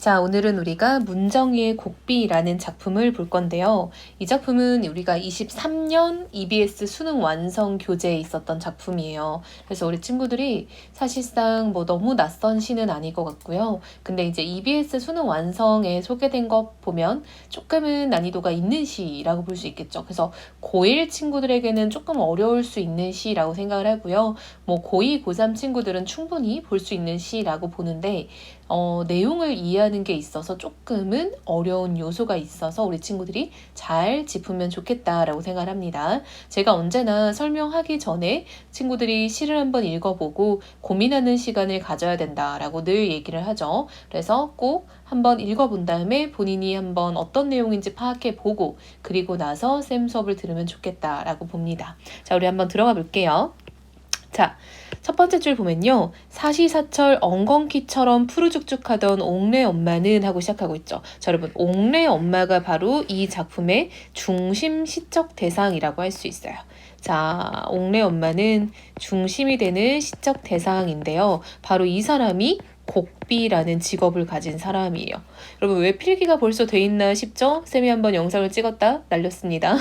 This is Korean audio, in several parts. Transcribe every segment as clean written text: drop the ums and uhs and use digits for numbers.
자, 오늘은 우리가 문정희의 곡비라는 작품을 볼 건데요. 이 작품은 우리가 23년 EBS 수능 완성 교재에 있었던 작품이에요. 그래서 우리 친구들이 사실상 뭐 너무 낯선 시는 아닐 것 같고요. 근데 이제 EBS 수능 완성에 소개된 것 보면 조금은 난이도가 있는 시라고 볼 수 있겠죠. 그래서 고1 친구들에게는 조금 어려울 수 있는 시라고 생각을 하고요. 뭐 고2, 고3 친구들은 충분히 볼 수 있는 시라고 보는데 내용을 이해하는 게 있어서 조금은 어려운 요소가 있어서 우리 친구들이 잘 짚으면 좋겠다라고 생각을 합니다. 제가 언제나 설명하기 전에 친구들이 시를 한번 읽어보고 고민하는 시간을 가져야 된다라고 늘 얘기를 하죠. 그래서 꼭 한번 읽어본 다음에 본인이 한번 어떤 내용인지 파악해보고 그리고 나서 쌤 수업을 들으면 좋겠다라고 봅니다. 자, 우리 한번 들어가 볼게요. 자, 첫 번째 줄 보면요. 사시사철 엉겅퀴처럼 푸르죽죽하던 옥내 엄마는 하고 시작하고 있죠. 자, 여러분, 옥내 엄마가 바로 이 작품의 중심 시적 대상이라고 할 수 있어요. 자, 옥내 엄마는 중심이 되는 시적 대상인데요. 바로 이 사람이 곡비라는 직업을 가진 사람이에요. 여러분, 왜 필기가 벌써 돼 있나 싶죠? 쌤이 한번 영상을 찍었다 날렸습니다.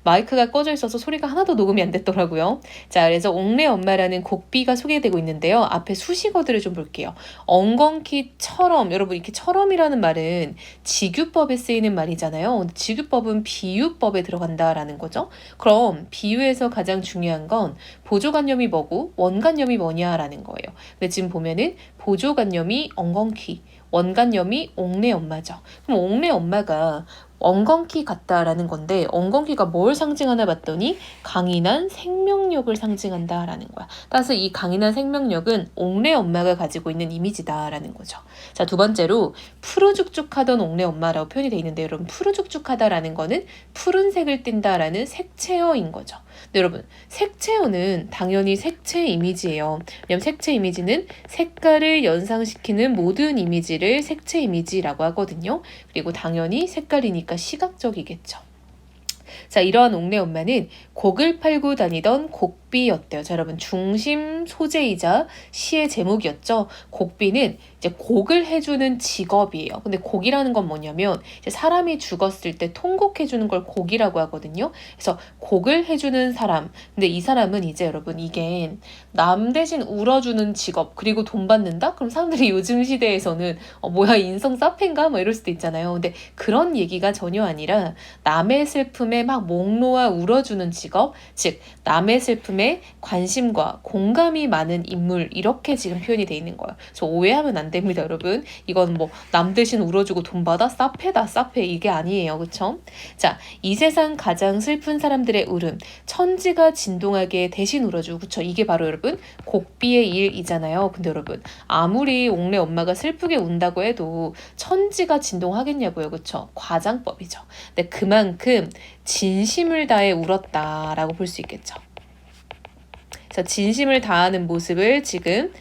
마이크가 꺼져 있어서 소리가 하나도 녹음이 안 됐더라고요. 자, 그래서 옥내 엄마라는 곡비가 소개되고 있는데요. 앞에 수식어들을 좀 볼게요. 엉겅퀴처럼, 여러분 이렇게 처럼이라는 말은 직유법에 쓰이는 말이잖아요. 직유법은 비유법에 들어간다라는 거죠. 그럼 비유에서 가장 중요한 건 보조관념이 뭐고 원관념이 뭐냐라는 거예요. 근데 지금 보면은 보조관념이 엉겅퀴, 원관념이 옥내 엄마죠. 그럼 옥내 엄마가 엉겅퀴 같다라는 건데 엉겅퀴가 뭘 상징하나 봤더니 강인한 생명력을 상징한다라는 거야. 따라서 이 강인한 생명력은 옥내 엄마가 가지고 있는 이미지다라는 거죠. 자, 두 번째로 푸르죽죽하던 옥내 엄마라고 표현이 되어 있는데 여러분 푸르죽죽하다라는 거는 푸른색을 띈다라는 색채어인 거죠. 근데 여러분 색채어는 당연히 색채 이미지예요. 왜냐면 색채 이미지는 색깔을 연상시키는 모든 이미지를 색채 이미지라고 하거든요. 그리고 당연히 색깔이니까 시각적이겠죠. 자, 이러한 옥내 엄마는 곡을 팔고 다니던 곡비였대요. 자, 여러분 중심 소재이자 시의 제목이었죠. 곡비는 이제 곡을 해주는 직업이에요. 근데 곡이라는 건 뭐냐면 이제 사람이 죽었을 때 통곡해주는 걸 곡이라고 하거든요. 그래서 곡을 해주는 사람. 근데 이 사람은 이제 여러분 이게 남 대신 울어주는 직업 그리고 돈 받는다? 그럼 사람들이 요즘 시대에서는 뭐야 인성 사페인가? 뭐 이럴 수도 있잖아요. 근데 그런 얘기가 전혀 아니라 남의 슬픔에 막 목 놓아 울어주는 직업, 즉 남의 슬픔에 관심과 공감이 많은 인물 이렇게 지금 표현이 돼 있는 거예요. 그래서 오해하면 안 됩니다, 여러분. 이건 뭐 남 대신 울어주고 돈 받아? 사페다, 사페. 이게 아니에요. 그쵸? 자, 이 세상 가장 슬픈 사람들의 울음, 천지가 진동하게 대신 울어주고, 그쵸? 이게 바로 여러분 곡비의 일이잖아요. 근데 여러분 아무리 옥내 엄마가 슬프게 운다고 해도 천지가 진동하겠냐고요. 그쵸? 과장법이죠. 근데 그만큼 진심을 다해 울었다라고 볼 수 있겠죠. 자, 진심을 다하는 모습을 지금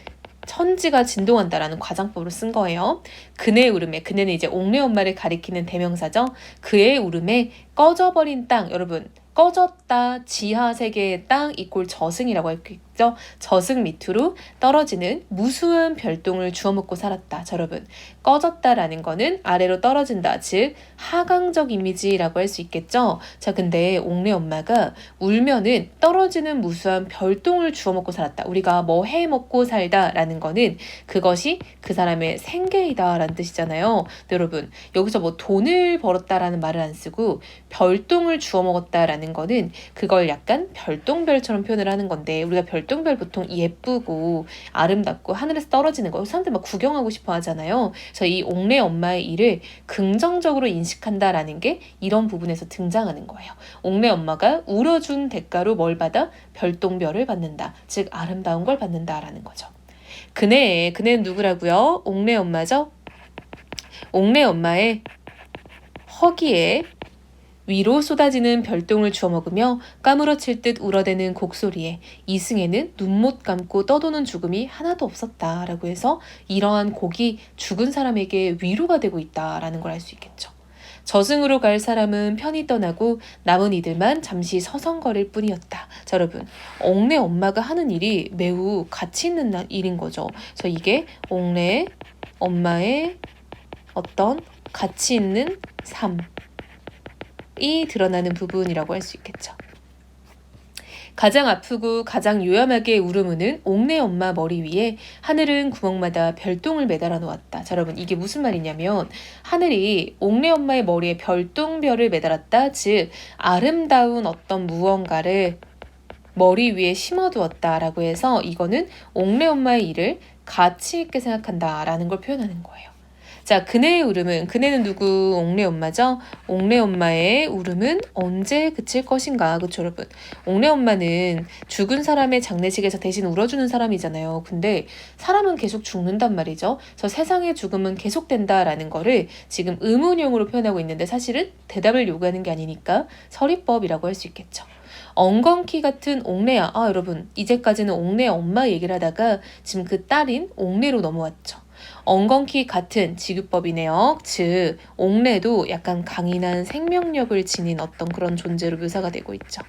천지가 진동한다라는 과장법으로 쓴 거예요. 그네의 울음에, 그네는 이제 옥내 엄마를 가리키는 대명사죠. 그의 울음에 꺼져버린 땅, 여러분 꺼졌다, 지하 세계의 땅 이꼴 저승이라고 할 수 있죠. 저승 밑으로 떨어지는 무수한 별똥을 주워 먹고 살았다. 자, 여러분 꺼졌다라는 거는 아래로 떨어진다, 즉 하강적 이미지라고 할 수 있겠죠. 자, 근데 옥내 엄마가 울면은 떨어지는 무수한 별똥을 주워 먹고 살았다. 우리가 뭐 해 먹고 살다라는 거는 그것이 그 사람의 생계이다라는 뜻이잖아요. 근데 여러분 여기서 뭐 돈을 벌었다라는 말을 안 쓰고 별똥을 주워 먹었다라는 거는 그걸 약간 별똥별처럼 표현을 하는 건데 우리가 별똥별 보통 예쁘고 아름답고 하늘에서 떨어지는 거 사람들 막 구경하고 싶어 하잖아요. 그래서 이 옥내 엄마의 일을 긍정적으로 인식한다라는 게 이런 부분에서 등장하는 거예요. 옥내 엄마가 울어준 대가로 뭘 받아? 별똥별을 받는다. 즉 아름다운 걸 받는다라는 거죠. 그네는 누구라고요? 옥내 엄마죠. 옥내 엄마의 허기에 위로 쏟아지는 별똥을 주워 먹으며 까무러칠 듯 울어대는 곡소리에 이승에는 눈 못 감고 떠도는 죽음이 하나도 없었다라고 해서 이러한 곡이 죽은 사람에게 위로가 되고 있다라는 걸 알 수 있겠죠. 저승으로 갈 사람은 편히 떠나고 남은 이들만 잠시 서성거릴 뿐이었다. 자, 여러분 옥내 엄마가 하는 일이 매우 가치 있는 일인 거죠. 그래서 이게 옥내 엄마의 어떤 가치 있는 삶이 드러나는 부분이라고 할 수 있겠죠. 가장 아프고 가장 요염하게 울음은 옥내 엄마 머리 위에 하늘은 구멍마다 별똥을 매달아 놓았다. 자, 여러분 이게 무슨 말이냐면 하늘이 옥내 엄마의 머리에 별똥별을 매달았다. 즉 아름다운 어떤 무언가를 머리 위에 심어두었다라고 해서 이거는 옥내 엄마의 일을 가치 있게 생각한다라는 걸 표현하는 거예요. 자, 그네의 울음은, 그네는 누구? 옥내 엄마죠? 옥내 엄마의 울음은 언제 그칠 것인가? 그쵸, 여러분? 옥내 엄마는 죽은 사람의 장례식에서 대신 울어주는 사람이잖아요. 근데 사람은 계속 죽는단 말이죠. 그래서 세상의 죽음은 계속된다라는 거를 지금 의문형으로 표현하고 있는데 사실은 대답을 요구하는 게 아니니까 서리법이라고 할 수 있겠죠. 엉겅퀴 같은 옥내야. 아, 여러분, 이제까지는 옥내 엄마 얘기를 하다가 지금 그 딸인 옥내로 넘어왔죠. 엉겅퀴 같은 직유법이네요. 즉 옥내도 약간 강인한 생명력을 지닌 어떤 그런 존재로 묘사가 되고 있죠.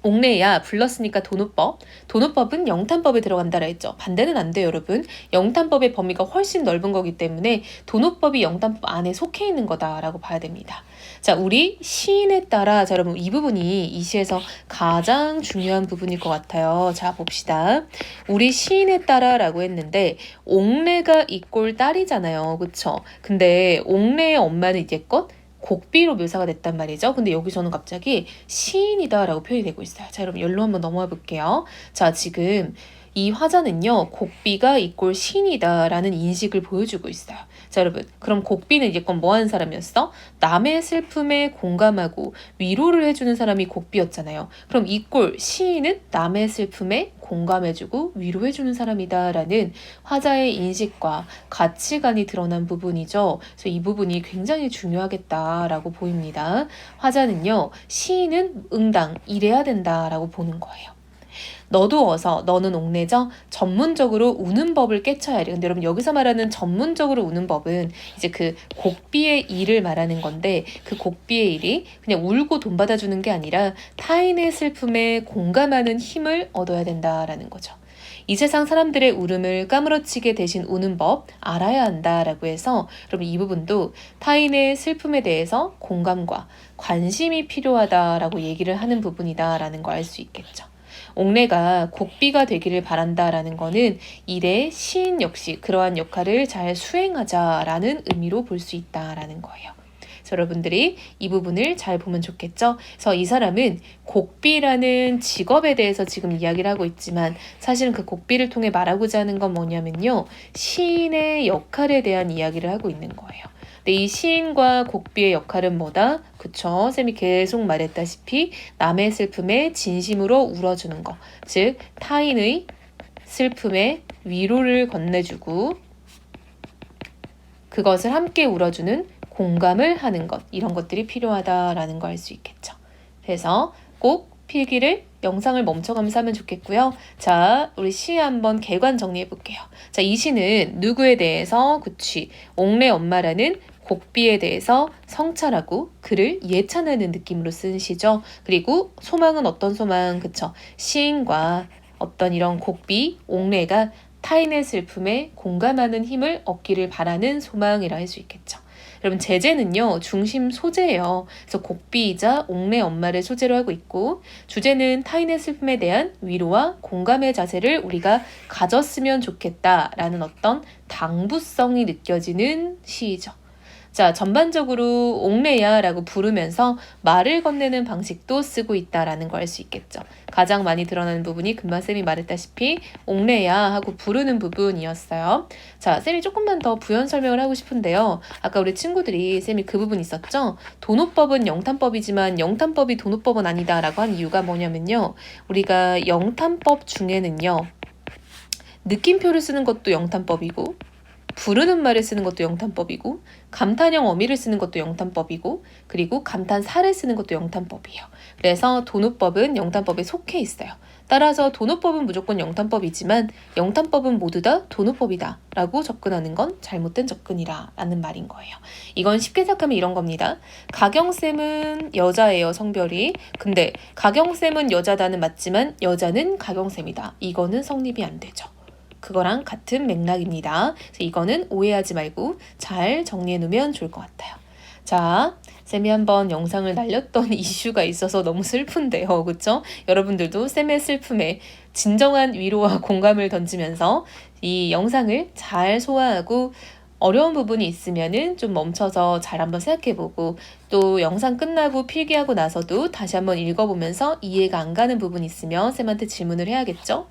옥내야 불렀으니까 도노법. 도노법은 영탄법에 들어간다라 했죠. 반대는 안 돼요, 여러분. 영탄법의 범위가 훨씬 넓은 거기 때문에 도노법이 영탄법 안에 속해 있는 거다라고 봐야 됩니다. 자, 우리 시인에 따라, 자, 여러분 이 부분이 이 시에서 가장 중요한 부분일 것 같아요. 자, 봅시다. 우리 시인에 따라라고 했는데 옥내가 이 꼴 딸이잖아요. 그쵸? 근데 옥내의 엄마는 이제껏 곡비로 묘사가 됐단 말이죠. 근데 여기서는 갑자기 시인이다 라고 표현이 되고 있어요. 자, 여러분 열로 한번 넘어가 볼게요. 자, 지금 이 화자는요, 곡비가 이꼴 시인이다 라는 인식을 보여주고 있어요. 자, 여러분, 그럼 곡비는 이제껏 뭐 하는 사람이었어? 남의 슬픔에 공감하고 위로를 해주는 사람이 곡비였잖아요. 그럼 이꼴 시인은 남의 슬픔에 공감해주고 위로해주는 사람이다 라는 화자의 인식과 가치관이 드러난 부분이죠. 그래서 이 부분이 굉장히 중요하겠다라고 보입니다. 화자는요, 시인은 응당 이래야 된다라고 보는 거예요. 너도 어서, 너는 옥내죠? 전문적으로 우는 법을 깨쳐야 돼. 근데 여러분 여기서 말하는 전문적으로 우는 법은 이제 그 곡비의 일을 말하는 건데 그 곡비의 일이 그냥 울고 돈 받아주는 게 아니라 타인의 슬픔에 공감하는 힘을 얻어야 된다라는 거죠. 이 세상 사람들의 울음을 까무러치게 대신 우는 법 알아야 한다라고 해서 여러분 이 부분도 타인의 슬픔에 대해서 공감과 관심이 필요하다라고 얘기를 하는 부분이다라는 걸 알 수 있겠죠. 옥내가 곡비가 되기를 바란다라는 거는 일의 시인 역시 그러한 역할을 잘 수행하자라는 의미로 볼 수 있다라는 거예요. 그래서 여러분들이 이 부분을 잘 보면 좋겠죠. 그래서 이 사람은 곡비라는 직업에 대해서 지금 이야기를 하고 있지만 사실은 그 곡비를 통해 말하고자 하는 건 뭐냐면요. 시인의 역할에 대한 이야기를 하고 있는 거예요. 근데 이 시인과 곡비의 역할은 뭐다? 그쵸? 쌤이 계속 말했다시피 남의 슬픔에 진심으로 울어주는 것. 즉 타인의 슬픔에 위로를 건네주고 그것을 함께 울어주는 공감을 하는 것. 이런 것들이 필요하다라는 걸 알 수 있겠죠. 그래서 꼭 필기를 영상을 멈춰가면서 하면 좋겠고요. 자, 우리 시 한번 개관 정리해 볼게요. 자, 이 시는 누구에 대해서 그치 옥내 엄마라는 곡비에 대해서 성찰하고 그를 예찬하는 느낌으로 쓴 시죠. 그리고 소망은 어떤 소망? 그쵸? 시인과 어떤 이런 곡비, 옥내가 타인의 슬픔에 공감하는 힘을 얻기를 바라는 소망이라 할 수 있겠죠. 여러분 제재는요 중심 소재예요. 그래서 곡비이자 옥내 엄마를 소재로 하고 있고 주제는 타인의 슬픔에 대한 위로와 공감의 자세를 우리가 가졌으면 좋겠다라는 어떤 당부성이 느껴지는 시이죠. 자, 전반적으로 옥내야 라고 부르면서 말을 건네는 방식도 쓰고 있다라는 걸 알 수 있겠죠. 가장 많이 드러나는 부분이 금방 쌤이 말했다시피 옥내야 하고 부르는 부분이었어요. 자, 쌤이 조금만 더 부연 설명을 하고 싶은데요. 아까 우리 친구들이 쌤이 그 부분 있었죠? 도노법은 영탄법이지만 영탄법이 도노법은 아니다 라고 한 이유가 뭐냐면요. 우리가 영탄법 중에는요. 느낌표를 쓰는 것도 영탄법이고 부르는 말을 쓰는 것도 영탄법이고 감탄형 어미를 쓰는 것도 영탄법이고 그리고 감탄사를 쓰는 것도 영탄법이에요. 그래서 도노법은 영탄법에 속해 있어요. 따라서 도노법은 무조건 영탄법이지만 영탄법은 모두 다 도노법이다 라고 접근하는 건 잘못된 접근이라 라는 말인 거예요. 이건 쉽게 생각하면 이런 겁니다. 가경쌤은 여자예요, 성별이. 근데 가경쌤은 여자다는 맞지만 여자는 가경쌤이다. 이거는 성립이 안 되죠. 그거랑 같은 맥락입니다. 그래서 이거는 오해하지 말고 잘 정리해 놓으면 좋을 것 같아요. 자, 쌤이 한번 영상을 날렸던 이슈가 있어서 너무 슬픈데요. 그쵸? 여러분들도 쌤의 슬픔에 진정한 위로와 공감을 던지면서 이 영상을 잘 소화하고 어려운 부분이 있으면은 좀 멈춰서 잘 한번 생각해보고 또 영상 끝나고 필기하고 나서도 다시 한번 읽어보면서 이해가 안 가는 부분이 있으면 쌤한테 질문을 해야겠죠?